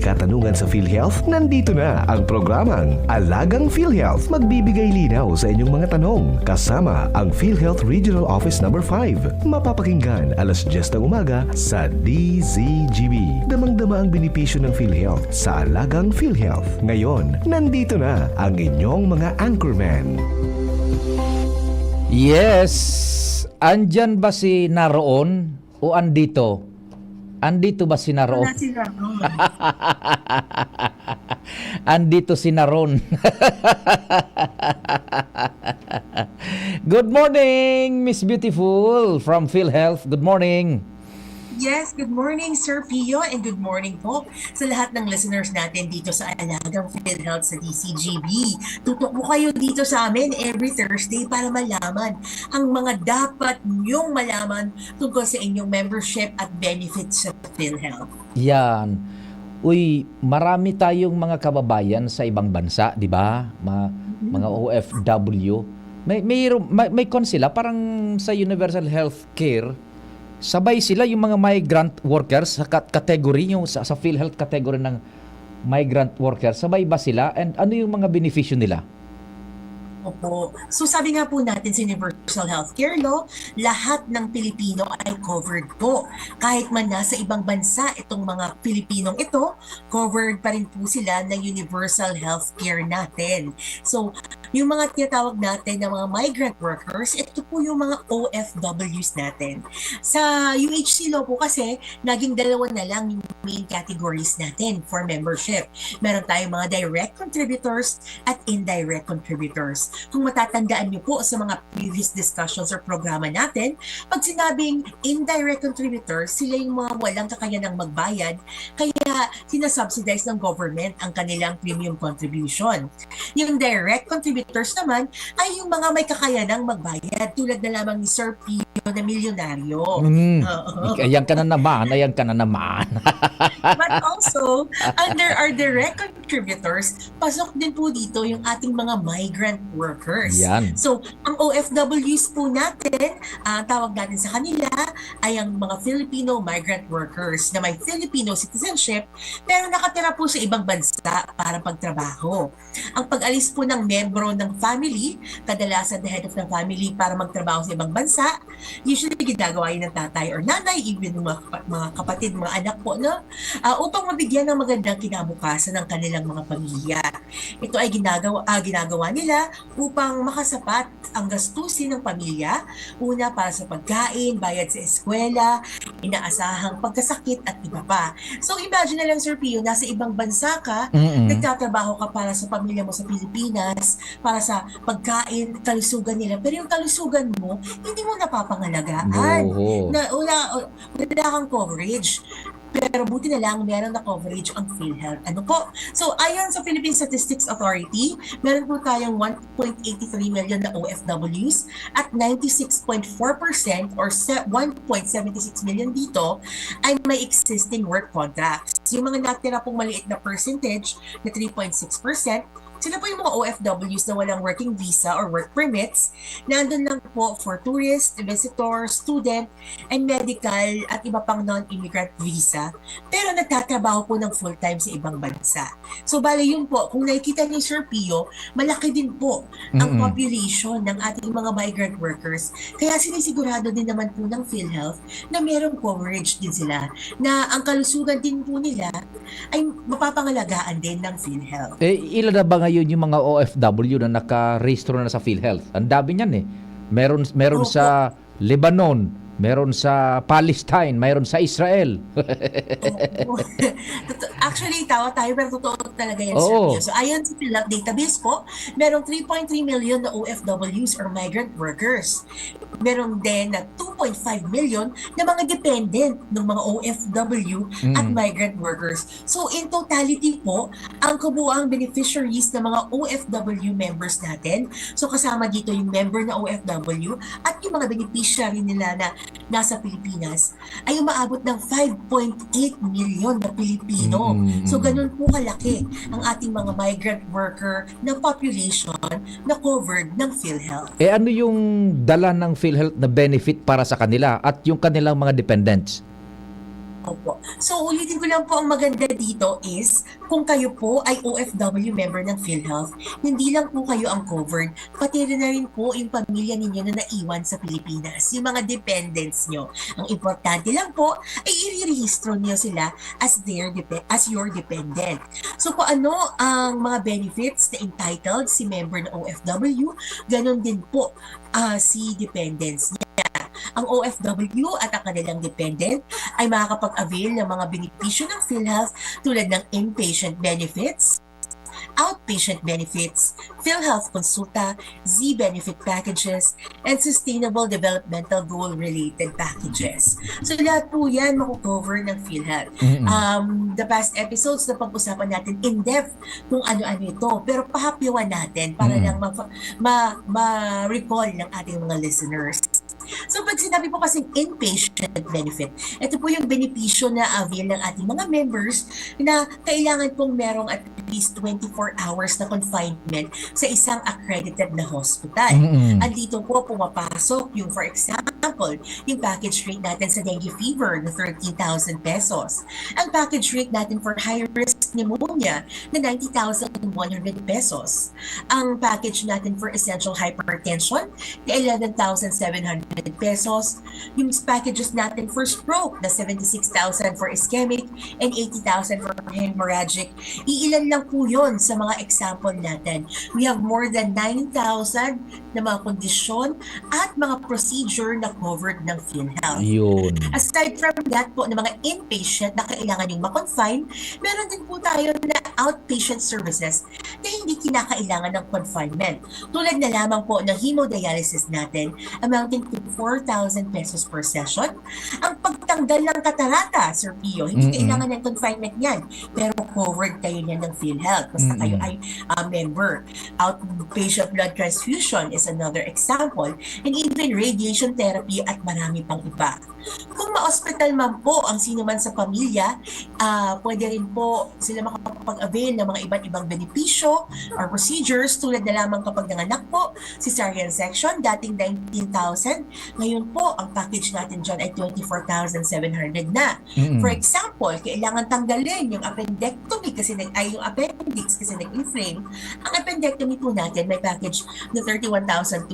katanungan sa PhilHealth? Nandito na ang programang Alagang PhilHealth. Magbibigay linaw sa inyong mga tanong kasama ang PhilHealth Regional Office No. 5. Mapapakinggan alas 10 ng umaga sa DZGB. Damang-dama ang benepisyo ng PhilHealth sa Alagang PhilHealth. Ngayon, nandito na ang inyong mga anchorman. Yes! Andyan ba si Naron o andito? Andito ba si Naron? Wala si Naron. Andito si Naron. Good morning, Miss Beautiful from PhilHealth. Good morning. Yes, good morning Sir Pio and good morning po sa lahat ng listeners natin dito sa Alagang PhilHealth sa DZGB. Tutok po kayo dito sa amin every Thursday para malaman ang mga dapat niyong malaman tungkol sa inyong membership at benefits sa PhilHealth. Yan. Uy, marami tayong mga kababayan sa ibang bansa, di ba? Mga OFW. May con sila parang sa Universal Healthcare. Sabay sila yung mga migrant workers sa category, yung sa PhilHealth category ng migrant workers. Sabay ba sila? And ano yung mga benepisyo nila? Opo. So sabi nga po natin sa Universal Healthcare Law, lahat ng Pilipino ay covered po. Kahit man nasa ibang bansa itong mga Pilipinong ito, covered pa rin po sila ng Universal Healthcare natin. So yung mga tinatawag natin na mga migrant workers, ito po yung mga OFWs natin. Sa UHC Law po kasi, naging dalawa na lang yung main categories natin for membership. Meron tayong mga direct contributors at indirect contributors. Kung matatandaan niyo po sa mga previous discussions or programa natin, pag sinabing indirect contributors, sila yung mga walang kakayanang magbayad, kaya sinasubsidize ng government ang kanilang premium contribution. Yung direct contributors naman ay yung mga may kakayanang magbayad, tulad na lamang ni Sir Pio na milyonaryo. Ayan ka na naman, ayan ka na naman. But also, under our direct contributors, pasok din po dito yung ating mga migrant workers. Yan. So, ang OFWs po natin, ang tawag natin sa kanila ay ang mga Filipino migrant workers na may Filipino citizenship pero nakatira po sa ibang bansa para pagtrabaho. Ang pag-alis po ng membro ng family, kadalasan the head of the family para magtrabaho sa ibang bansa, usually ginagawa yun ng tatay or nanay, even mga kapatid, mga anak po, no? Upang mabigyan ng magandang kinabukasan ng kanilang mga pamilya. Ito ay ginagawa nila upang makasapat ang gastusin ng pamilya, una para sa pagkain, bayad sa eskwela, inaasahang pagkasakit at iba pa. So imagine na lang Sir Pio, nasa ibang bansa ka, nagtatrabaho ka para sa pamilya mo sa Pilipinas, para sa pagkain, kalusugan nila, pero yung kalusugan mo, hindi mo napapangalagaan. Wala kang coverage. Pero buti na lang, meron na coverage ang PhilHealth. Ano po? So, ayon sa Philippine Statistics Authority, meron po tayong 1.83 million na OFWs at 96.4% or 1.76 million dito ay may existing work contracts. Yung mga natira pong maliit na percentage na 3.6%, sila po yung mga OFWs na walang working visa or work permits, nandun lang po for tourist, visitor, student, and medical at iba pang non-immigrant visa, pero nagtatrabaho po ng full-time sa ibang bansa. So bali yun po, kung nakikita ni Sir Pio, malaki din po ang population ng ating mga migrant workers. Kaya sinisigurado din naman po ng PhilHealth na merong coverage din sila, na ang kalusugan din po nila ay mapapangalagaan din ng PhilHealth. Ilan na ba ngayon yung mga OFW na naka-register na sa PhilHealth? Ang dami niyan eh. Meron sa Lebanon, meron sa Palestine, meron sa Israel. Actually, tawa tayo pero totoo talaga yan, Sir Pio. So ayon sa PhilHealth database po, merong 3.3 million na OFWs or migrant workers. Meron din na 2.5 million na mga dependent ng mga OFW at migrant workers. So in totality po, ang kabuuang beneficiaries ng mga OFW members natin, so kasama dito yung member na OFW at yung mga beneficiary nila na nasa Pilipinas, ay umaabot ng 5.8 million na Pilipino. So ganun po kalaki ang ating mga migrant worker na population na covered ng PhilHealth. Ano yung dala ng PhilHealth na benefit para sa kanila at yung kanilang mga dependents? Opo. So ulitin ko lang po, ang maganda dito is kung kayo po ay OFW member ng PhilHealth, hindi lang po kayo ang covered, pati rin na rin po yung pamilya ninyo na naiwan sa Pilipinas, yung mga dependents nyo. Ang importante lang po ay i-rehistro niyo sila as your dependent. So kung ano ang mga benefits na entitled si member ng OFW, ganun din po si dependents niya. Ang OFW at ang kanilang dependent ay makakapag-avail ng mga benepisyo ng PhilHealth tulad ng inpatient benefits, outpatient benefits, PhilHealth Consulta, Z-benefit packages, and Sustainable Developmental Goal-related packages. So lahat po yan makukover ng PhilHealth. The past episodes na pag-usapan natin in-depth kung ano-ano ito, pero pahapyawan natin para lang ma-recall ng ating mga listeners. So pag sinabi po kasing inpatient benefit, ito po yung benepisyo na avail ng ating mga members na kailangan pong merong at least 24 hours na confinement sa isang accredited na hospital. Andito po pumapasok yung, for example, yung package rate natin sa dengue fever na 13,000 pesos. Ang package rate natin for high-risk pneumonia na 90,100 pesos. Ang package natin for essential hypertension na 11,700 pesos. Yung packages natin for stroke na 76,000 for ischemic and 80,000 for hemorrhagic. Iilan lang po yun sa mga example natin. We have more than 9,000 na mga kondisyon at mga procedure na covered ng PhilHealth. Yun. Aside from that po, na mga inpatient na kailangan yung ma-confine, meron din po tayo na outpatient services na hindi kinakailangan ng confinement. Tulad na lamang po ng hemodialysis natin, amounting to 4,000 pesos per session. Ang pagtanggal ng katarata, Sir Pio, hindi kailangan ng confinement yan, pero covered kayo niyan ng PhilHealth. Basta kayo ay member. Outpatient blood transfusion is another example, and even radiation therapy at marami pang iba. Kung ma-hospital man po ang sino man sa pamilya, pwede rin po sila makapag-avail ng mga iba't ibang benepisyo or procedures tulad na lamang kapag nanganak po, cesarean section, dating 19,000. Ngayon po, ang package natin dyan ay 24,700 na. For example, kailangan tanggalin yung appendectomy kasi yung appendix kasi nag-inflame. Ang appendectomy po natin may package na 31,200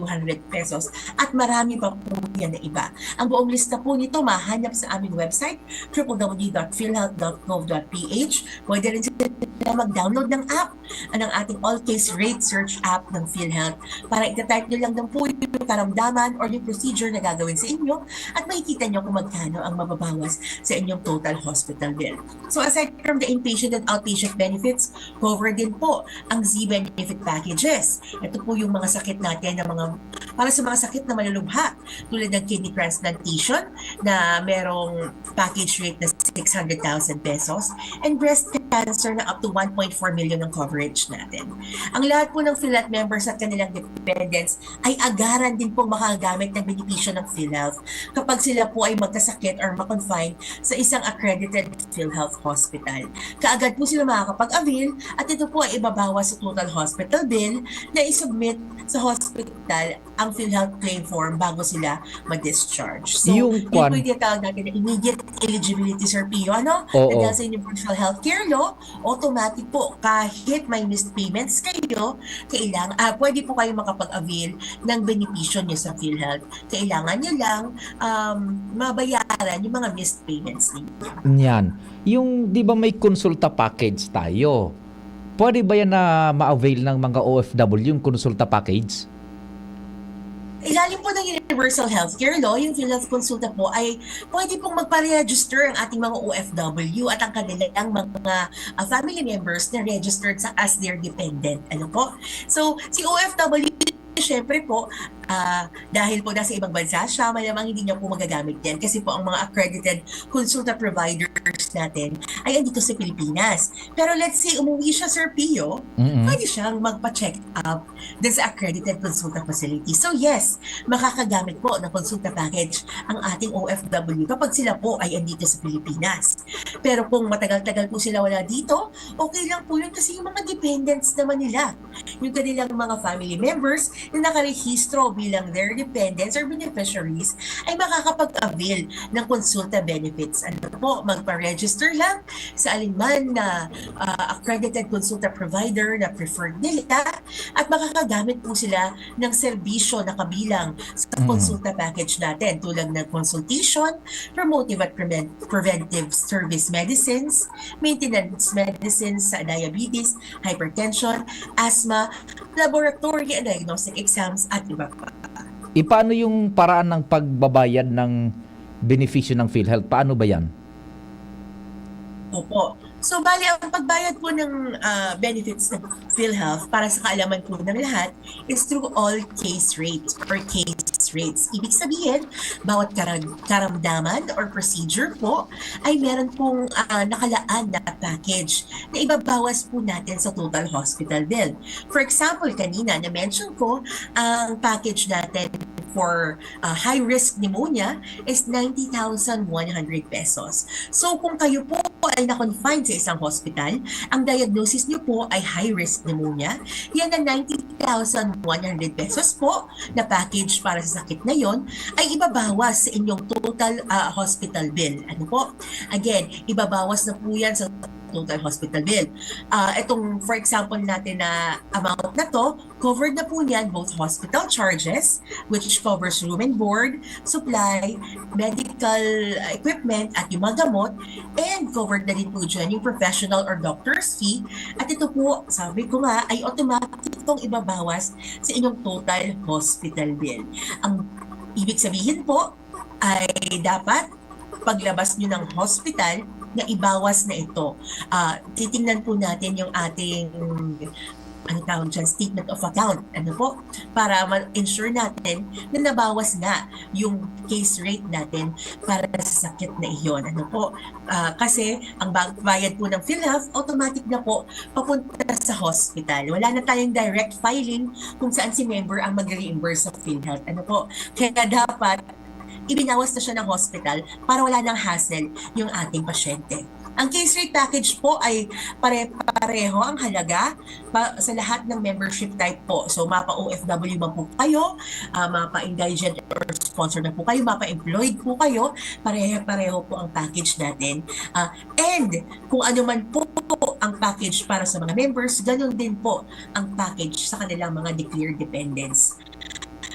pesos at marami pa po yan na iba. Ang buong lista po nito mahanap sa aming website www.philhealth.gov.ph. Pwede rin sila mag-download ng app, ang ating all-case rate search app ng PhilHealth para itatype nyo lang po yung karamdaman or yung procedure na gagawin sa inyo at makikita nyo kung magkano ang mababawas sa inyong total hospital bill. So aside from the inpatient and outpatient benefits, cover din po ang Z-benefit packages. Ito po yung mga sakit natin para sa mga sakit na malulubha tulad ng kidney transplantation na merong package rate na 600,000 pesos and breast cancer na up to 1.4 million ang coverage natin. Ang lahat po ng PhilHealth members at kanilang dependents ay agaran din pong makagamit ng benepisyo ng PhilHealth kapag sila po ay magkasakit or makonfine sa isang accredited PhilHealth hospital. Kaagad po sila makakapag-avail at ito po ay ibabawas sa total hospital bill na isubmit sa hospital ang PhilHealth claim form bago sila mag-discharge. So, yun po yung tinatawag natin na immediate eligibility, Sir Pio, ano? Dahil sa Universal Healthcare Law, automatic po, kahit may missed payments kayo, pwede po kayo makapag-avail ng benepisyo niyo sa PhilHealth. Kailangan niyo lang mabayaran yung mga missed payments ninyo. Yan. Yung, di ba may konsulta package tayo? Pwede ba yan na ma-avail ng mga OFW yung konsulta package? Ilalim po ng Universal Healthcare Law, yung PhilHealth Consulta po ay pwede pong magpa-register ang ating mga OFW at ang kanilang mga family members na registered as their dependent. Ano po? So, si OFW, syempre po, dahil po nasa ibang bansa siya, malamang hindi niya po magagamit yan kasi po ang mga accredited consulta providers natin ay andito sa Pilipinas. Pero let's say umuwi siya, Sir Pio, pwede siyang magpa-check up din sa accredited consulta facility. So yes, makakagamit po ng consulta package ang ating OFW kapag sila po ay andito sa Pilipinas. Pero kung matagal-tagal po sila wala dito, okay lang po yun kasi yung mga dependents naman nila, yung kanilang mga family members, na nakarehistro bilang their dependents or beneficiaries ay makakapag-avail ng konsulta benefits. Ano po, magpa-register lang sa alinman na accredited consulta provider na preferred nila at makakagamit po sila ng serbisyo na kabilang sa consulta package natin tulad ng consultation, promotive at preventive service medicines, maintenance medicines sa diabetes, hypertension, asthma, laboratory and diagnostic exams at iba pa. Paano yung paraan ng pagbabayad ng benepisyo ng PhilHealth? Paano ba yan? Opo. So, bali, ang pagbayad po ng benefits ng PhilHealth para sa kaalaman po ng lahat is through all case rates or case rates. Ibig sabihin, bawat karamdaman or procedure po ay meron pong nakalaan na package na ibabawas po natin sa total hospital bill. For example, kanina na-mention ko, ang package natin for high-risk pneumonia is 90,100 pesos. So kung kayo po ay na-confine sa isang hospital, ang diagnosis niyo po ay high-risk pneumonia, yan na 90,100 pesos po na package para sa sakit na yon ay ibabawas sa inyong total hospital bill. Ano po? Again, ibabawas na po yan sa total hospital bill. Itong, for example natin na amount na to, covered na po niyan both hospital charges, which covers room and board, supply, medical equipment, at yung mga gamot, and covered na din po dyan yung professional or doctor's fee. At ito po, sabi ko nga, ay automatic itong ibabawas sa inyong total hospital bill. Ang ibig sabihin po ay dapat paglabas nyo ng hospital, na ibawas na ito. Titingnan po natin yung ating statement of account. Ano po? Para ma-ensure natin na nabawas na yung case rate natin para sa sakit na iyon. Ano po? Kasi ang bayad po ng PhilHealth, automatic na po papunta sa hospital. Wala na tayong direct filing kung saan si member ang mag-reimburse sa PhilHealth. Ano po? Kaya dapat ibinawas na siya ng hospital para wala nang hassle yung ating pasyente. Ang case rate package po ay pare-pareho ang halaga sa lahat ng membership type po. So, mapa-OFW man po kayo, mapa-indigent or sponsor na po kayo, mapa-employed po kayo, pareho po ang package natin. And kung ano man po ang package para sa mga members, ganun din po ang package sa kanilang mga declared dependents.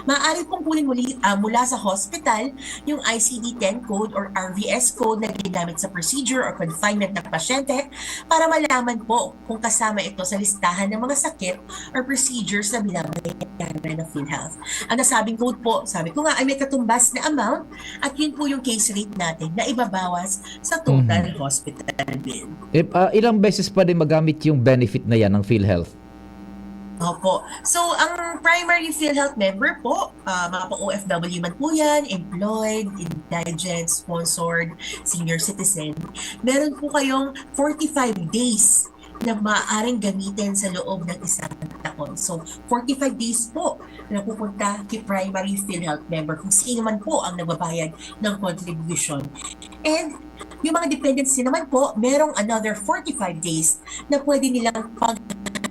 Maaari pong kunin mula sa hospital yung ICD-10 code or RVS code na ginamit sa procedure or confinement ng pasyente para malaman po kung kasama ito sa listahan ng mga sakit or procedures na binabayaran ng PhilHealth. Ang nasabing code po, sabi ko nga, ay may katumbas na amount at yun po yung case rate natin na ibabawas sa total hospital bill. Ilang beses pa din magamit yung benefit na yan ng PhilHealth? Opo. So, ang primary PhilHealth member po, mga OFW man po yan, employed, indigent, sponsored, senior citizen, meron po kayong 45 days na maaaring gamitin sa loob ng isang taon. So, 45 days po na pupunta kay primary PhilHealth member kung sino man po ang nagbabayad ng contribution. And yung mga dependents naman po, merong another 45 days na pwede nilang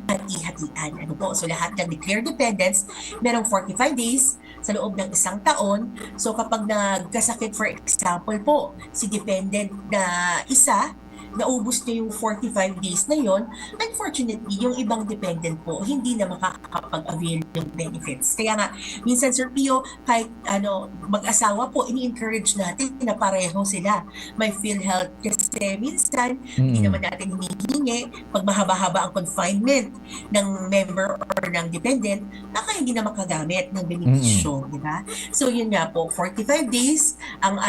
hati-hatian. Ano po? So, lahat ng declared dependents, merong 45 days sa loob ng isang taon. So, kapag nagkasakit, for example po, si dependent na isa, naubos niya yung 45 days na yon, unfortunately, yung ibang dependent po, hindi na makakapag-avail ng benefits. Kaya nga, minsan Sir Pio, kahit mag-asawa po, ini-encourage natin na pareho sila may PhilHealth kasi minsan, hindi naman natin hinihingi pag mahaba-haba ang confinement ng member or ng dependent, baka hindi na makagamit ng benepisyo, di ba? So yun nga po, 45 days ang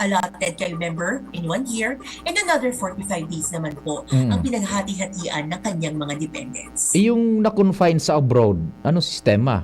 allotted kay member in 1 year and another 45 days naman po ang pinaghati-hatian ng kanyang mga dependents. Yung na-confine sa abroad, ano sistema?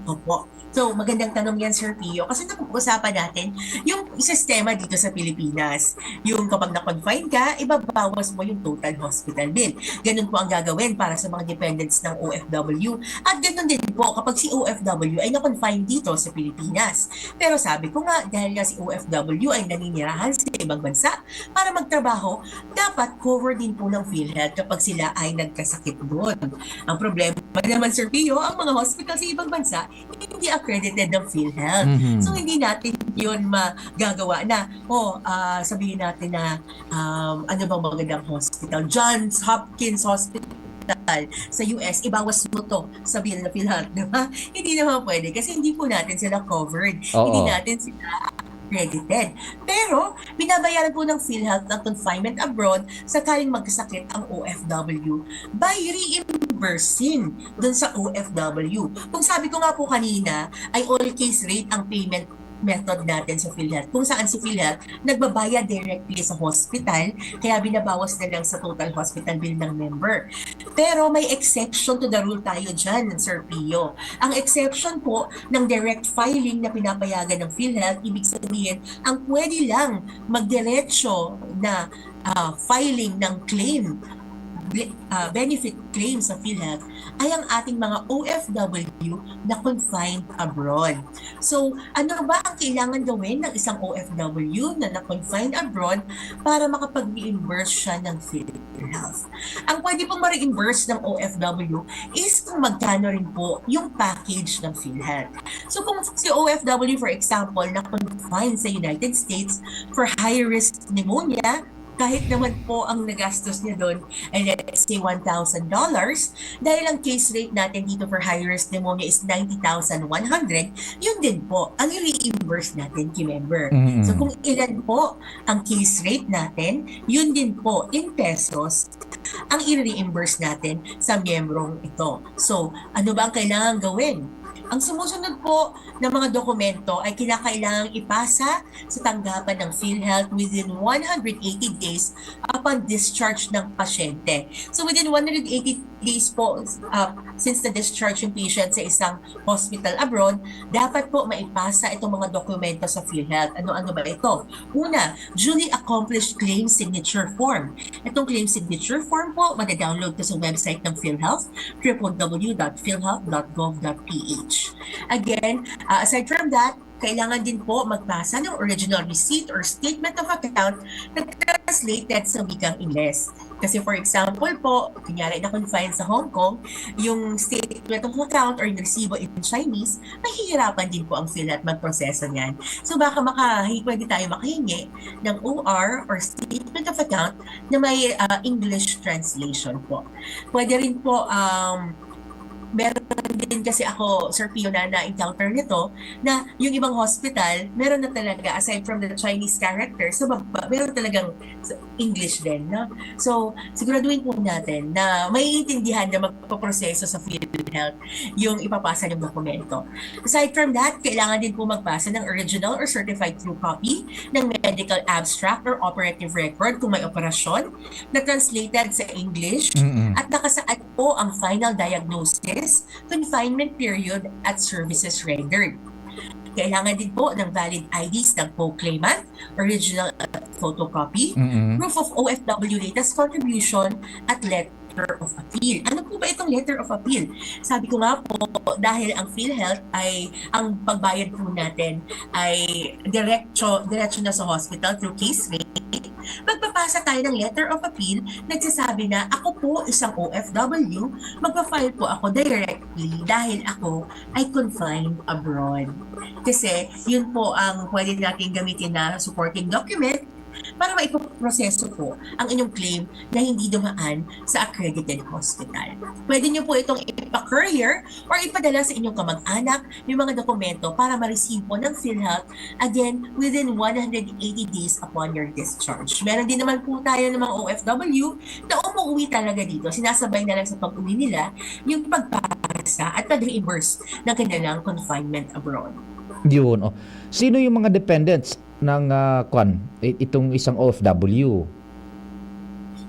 Opo. So, magandang tanong yan, Sir Pio. Kasi napag-usapan natin yung sistema dito sa Pilipinas. Yung kapag na-confine ka, ibabawas mo yung total hospital bill. Ganun po ang gagawin para sa mga dependents ng OFW. At ganun din po kapag si OFW ay na-confine dito sa Pilipinas. Pero sabi ko nga, dahil nga si OFW ay naninirahan sa ibang bansa para magtrabaho, dapat cover din po ng PhilHealth kapag sila ay nagkasakit doon. Ang problema naman, Sir Pio, ang mga hospital sa ibang bansa, hindi accredited ng PhilHealth. So, hindi natin yun magagawa na, sabihin natin na, ano bang magandang hospital? Johns Hopkins Hospital sa US, ibawas mo to sa bill na PhilHealth, diba? Hindi naman pwede kasi hindi po natin sila covered. Oo. Hindi natin sila accredited. Pero, binabayaran po ng PhilHealth ng confinement abroad sakaling magkasakit ang OFW by reimbursing dun sa OFW. Kung sabi ko nga po kanina, ay all case rate ang payment method natin sa PhilHealth. Kung saan si PhilHealth nagbabayad directly sa hospital, kaya binabawas na lang sa total hospital bill ng member. Pero may exception to the rule tayo dyan, Sir Pio. Ang exception po ng direct filing na pinapayagan ng PhilHealth, ibig sabihin, ang pwede lang magdiretso na filing ng claim, benefit claim sa PhilHealth ay ang ating mga OFW na confined abroad. So, ano ba ang kailangan gawin ng isang OFW na na-confined abroad para makapag-reimburse siya ng PhilHealth? Ang pwede pong ma-reimburse ng OFW is kung magkano rin po yung package ng PhilHealth. So, kung si OFW, for example, na-confined sa United States for high-risk pneumonia, kahit naman po ang nagastos niya doon ay let's say $1,000, dahil ang case rate natin dito for high-risk pneumonia is 90,100, yun din po ang i-reimburse natin kay member. So kung ilan po ang case rate natin, yun din po in pesos ang i-reimburse natin sa membrong ito. So ano ba ang kailangan gawin? Ang sumusunod po ng mga dokumento ay kinakailangang ipasa sa tanggapan ng PhilHealth within 180 days upon discharge ng pasyente. So within 180 days po, since na-discharge yung patient sa isang hospital abroad, dapat po maipasa itong mga dokumento sa PhilHealth. Ano-ano ba ito? Una, duly accomplished claim signature form. Itong claim signature form po, madadownload ko sa website ng PhilHealth, www.philhealth.gov.ph. Again, aside from that, kailangan din po magpasa ng original receipt or statement of account na translated sa wikang Ingles. Kasi for example po, kunyari na-confine sa Hong Kong, yung statement of account or yung resibo in Chinese, mahihirapan din po ang PhilHealth magproseso niyan. So baka pwede tayo makahingi ng OR or statement of account na may English translation po. Pwede rin po meron din kasi ako, Sir Pio, na-encounter nito, na yung ibang hospital, meron na talaga, aside from the Chinese characters, so meron talagang English din. No? So, siguraduhin po natin na maiintindihan na magpaproseso sa PhilHealth yung ipapasa ng dokumento. Aside from that, kailangan din po magpasa ng original or certified true copy ng medical abstract or operative record kung may operasyon na translated sa English at nakasaad po ang final diagnosis, confinement period at services rendered. Kailangan din po ng valid IDs ng co-claimant, original photocopy, proof of OFW latest contribution, at letter of appeal. Ano po ba itong letter of appeal? Sabi ko nga po, dahil ang PhilHealth ay, ang pagbayad po natin ay diretso na sa hospital through case rate, magpapasa tayo ng letter of appeal, nagsasabi na ako po isang OFW, magpa-file po ako directly dahil ako ay confined abroad. Kasi yun po ang pwede natin gamitin na supporting document para maipoproseso po ang inyong claim na hindi dumaan sa accredited hospital. Pwede nyo po itong ipa-courier or ipadala sa inyong kamag-anak yung mga dokumento para ma-receive po ng PhilHealth again within 180 days upon your discharge. Meron din naman po tayo ng mga OFW na umuwi talaga dito. Sinasabay na lang sa pag-uwi nila yung pagpapasa at pag-reimburse ng kanilang confinement abroad. Yun. Oh. Sino yung mga dependents ng itong isang OFW?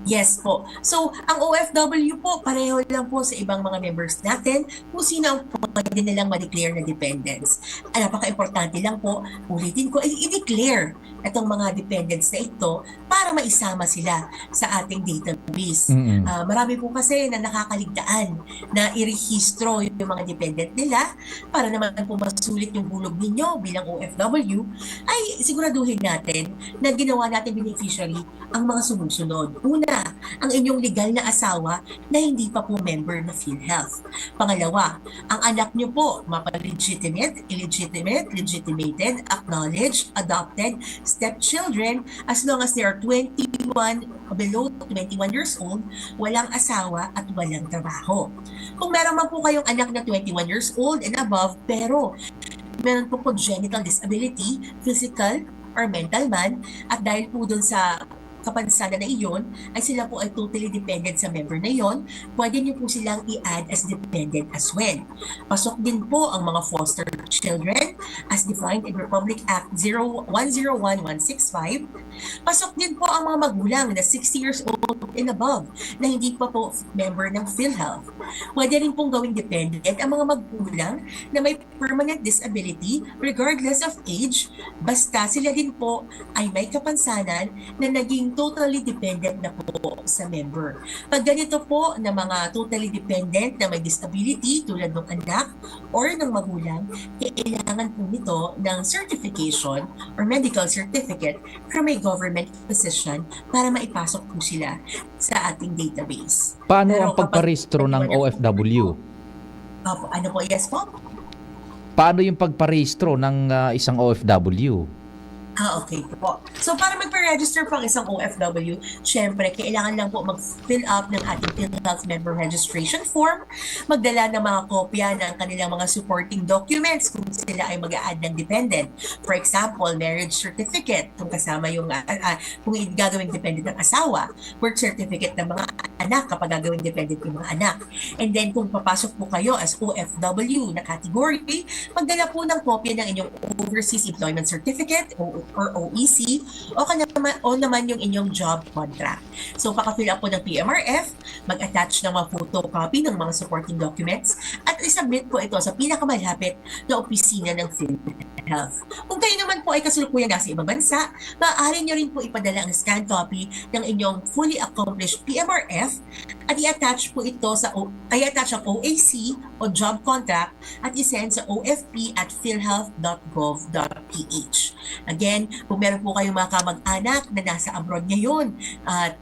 Yes po. So, ang OFW po, pareho lang po sa ibang mga members natin kung sino ang pwede nilang ma-declare na dependents. Napaka-importante lang po, ulitin ko, i-declare itong mga dependents na ito para maisama sila sa ating database. Mm-mm. Marami po kasi na nakakaligtaan na irehistro yung mga dependent nila para naman po masulit yung hulog ninyo bilang OFW, ay siguraduhin natin na ginawa natin beneficiary ang mga sumusunod. Una, ang inyong legal na asawa na hindi pa po member na PhilHealth. Pangalawa, ang anak nyo po, mapa-legitimate, illegitimate, legitimated, acknowledged, adopted, stepchildren, as long as they are 21, below 21 years old, walang asawa at walang trabaho. Kung meron man po kayong anak na 21 years old and above, pero meron po congenital disability, physical or mental man, at dahil po dun sa kapansanan na iyon, ay sila po ay totally dependent sa member na iyon, pwede niyo po silang i-add as dependent as well. Pasok din po ang mga foster children as defined in Republic Act 101-165. Pasok din po ang mga magulang na 60 years old and above na hindi pa po member ng PhilHealth. Pwede rin pong gawing dependent ang mga magulang na may permanent disability regardless of age, basta sila din po ay may kapansanan na naging totally dependent na po sa member. Pag ganito po na mga totally dependent na may disability tulad ng anak or ng magulang, kailangan po nito ng certification or medical certificate from a government physician para maipasok po sila sa ating database. Paano Pero ang pagparehistro ng OFW? Ano po, yes po? Paano yung pagparehistro ng isang OFW? Okay po. So, para magpa-register po ang isang OFW, syempre, kailangan lang po mag-fill up ng ating PhilHealth member registration form, magdala ng mga kopya ng kanilang mga supporting documents kung sila ay mag-a-add ng dependent. For example, marriage certificate, kung kasama yung, kung gagawing dependent ng asawa, birth certificate ng mga anak kapag gagawing dependent yung mga anak. And then, kung papasok po kayo as OFW na category, magdala po ng kopya ng inyong Overseas Employment Certificate or OEC o naman yung inyong job contract. So, paka-fill up po ng PMRF, mag-attach ng mga photocopy ng mga supporting documents at isubmit po ito sa pinakamalapit na opisina ng PhilHealth. Kung kayo naman po ay kasalukuyan nasa ibang bansa, maaari nyo rin po ipadala ang scanned copy ng inyong fully accomplished PMRF at i-attach po ito i-attach ang OAC o job contract at i-send sa ofp@philhealth.gov.ph. Again, kung meron po kayong mga kamag-anak na nasa abroad ngayon at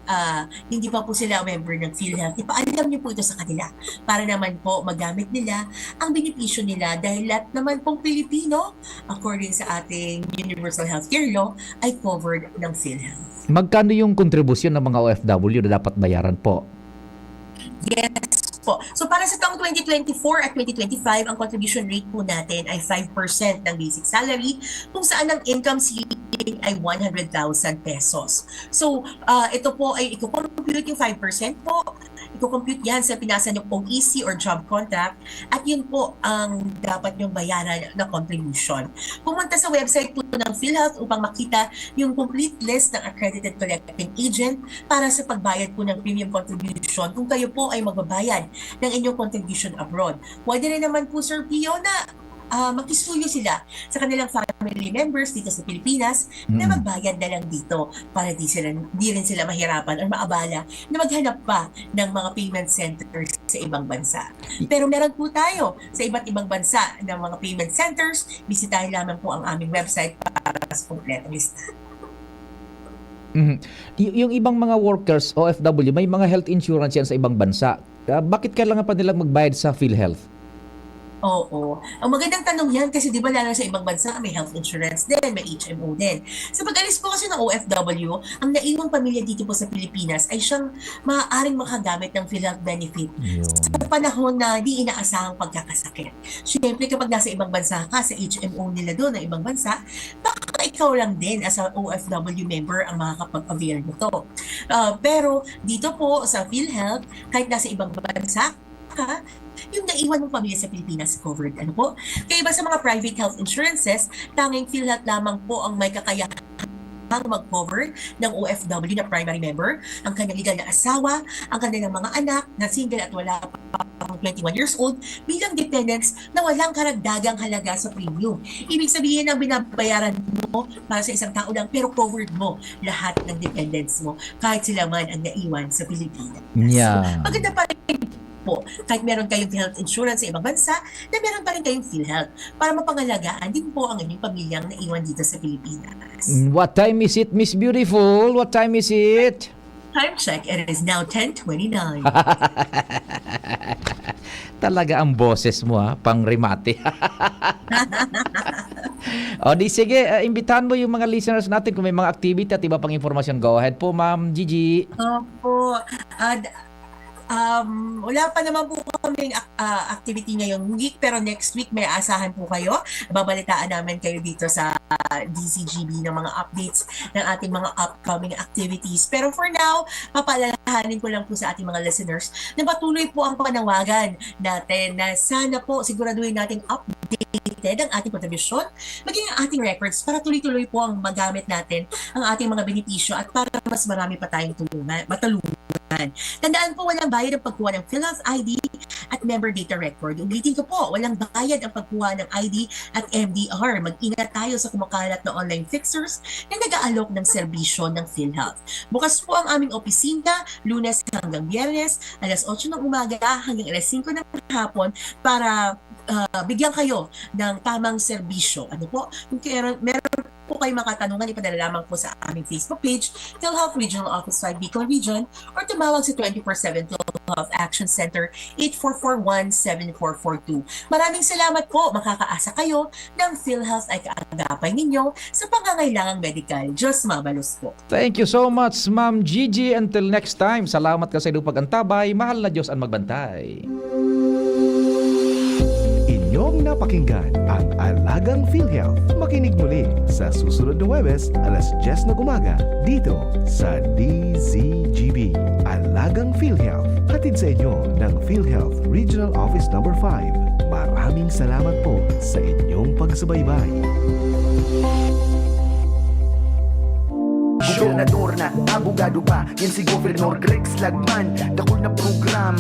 hindi pa po sila member ng PhilHealth, ipaalam niyo po ito sa kanila para naman po magamit nila ang benepisyo nila dahil lahat naman pong Pilipino, according sa ating Universal Healthcare Law, ay covered ng PhilHealth. Magkano yung kontribusyon ng mga OFW na dapat bayaran po? Yes po. So para sa taong 2024 at 2025, ang contribution rate po natin ay 5% ng basic salary kung saan ang income ceiling ay 100,000 pesos. So ito po ay i-compute yung 5% po. I-compute yan sa pinasa ng OEC or job contract at yun po ang dapat yung bayaran na contribution. Pumunta sa website po ng PhilHealth upang makita yung complete list ng accredited collecting agent para sa pagbayad po ng premium contribution kung kayo po ay magbabayad ng inyong contribution abroad. Pwede rin naman po, Sir Pio, na makisuyo sila sa kanilang family members dito sa Pilipinas na magbayad na lang dito para di rin sila mahirapan o maabala na maghanap pa ng mga payment centers sa ibang bansa. Pero meron po tayo sa iba't ibang bansa ng mga payment centers. Bisitahin lamang po ang aming website para sa kompletong lista. Yung ibang mga workers, OFW, may mga health insurance yan sa ibang bansa. Bakit kailangan pa nilang magbayad sa PhilHealth? Oo. Ang magandang tanong yan kasi di ba lalo sa ibang bansa may health insurance din, may HMO din. Sa pag-alis po kasi ng OFW, ang naiwang pamilya dito po sa Pilipinas ay siyang maaaring makagamit ng PhilHealth benefit sa panahon na di inaasahang pagkakasakit. Siyempre kapag nasa ibang bansa ka, sa HMO nila doon ng ibang bansa, baka ikaw lang din as an OFW member ang makakapag-avail nito. Pero dito po sa PhilHealth, kahit nasa ibang bansa ka, yung naiwan mong pamilya sa Pilipinas covered. Ano po? Kaya iba sa mga private health insurances, tanging PhilHealth lamang po ang may kakayahan mag-cover ng OFW na primary member, ang kanyang legal na asawa, ang kanilang mga anak na single at wala pang 21 years old bilang dependents na walang karagdagang halaga sa premium. Ibig sabihin ang binabayaran mo para sa isang tao lang pero covered mo lahat ng dependents mo kahit sila man ang naiwan sa Pilipinas. Yeah. Maganda pa rin po, kahit meron kayong health insurance sa ibang bansa, na meron pa rin kayong PhilHealth para mapangalagaan din po ang inyong pamilyang naiwan dito sa Pilipinas. What time is it, Miss Beautiful? What time is it? Time check, it is now 10:29. Talaga ang boses mo pang remate. O di sige, imbitahan mo yung mga listeners natin kung may mga activity at iba pang informasyon. Go ahead po, Ma'am Gigi. Opo. Wala pa naman po kaming activity ngayong week, pero next week may asahan po kayo. Babalitaan namin kayo dito sa DZGB ng mga updates ng ating mga upcoming activities. Pero for now, papalalahanin ko lang po sa ating mga listeners na patuloy po ang panawagan natin na sana po siguraduhin nating updated ang ating kontribusyon, maging ang ating records para tuloy-tuloy po ang magamit natin ang ating mga benepisyo at para mas marami pa tayong matulungan. Tandaan po, walang bayad ang pagkuha ng PhilHealth ID at member data record. Ulitin ko po, walang bayad ang pagkuha ng ID at MDR. Mag-ingat tayo sa kumakalat na online fixers na nag-aalok ng serbisyo ng PhilHealth. Bukas po ang aming opisina, Lunes hanggang Biyernes, alas 8 ng umaga hanggang alas 5 ng hapon para bigyan kayo ng tamang serbisyo. Ano po? Kung meron po kayo makatanungan, ipadala lamang po sa aming Facebook page, PhilHealth Regional Office 5 Bicol Region, or tumawag sa 24/7 PhilHealth Action Center 8441-7442. Maraming salamat po. Makakaasa kayo ng PhilHealth ay kaagapay ninyo sa pangangailangang medical. Diyos mabalos po. Thank you so much, Ma'am Gigi. Until next time, salamat ka sa iyong pag-antabay. Mahal na Diyos ang magbantay. Inyong napakinggan ang Alagang PhilHealth. Makinig muli sa susunod na Huwebes, alas 10 ng umaga, dito sa DZGB. Alagang PhilHealth. Hatid sa inyo ng PhilHealth Regional Office Number 5. Maraming salamat po sa inyong pagsubaybay. Gobernador na, abogado pa, yan si Gobernador Grex Lagman, dakol na programa.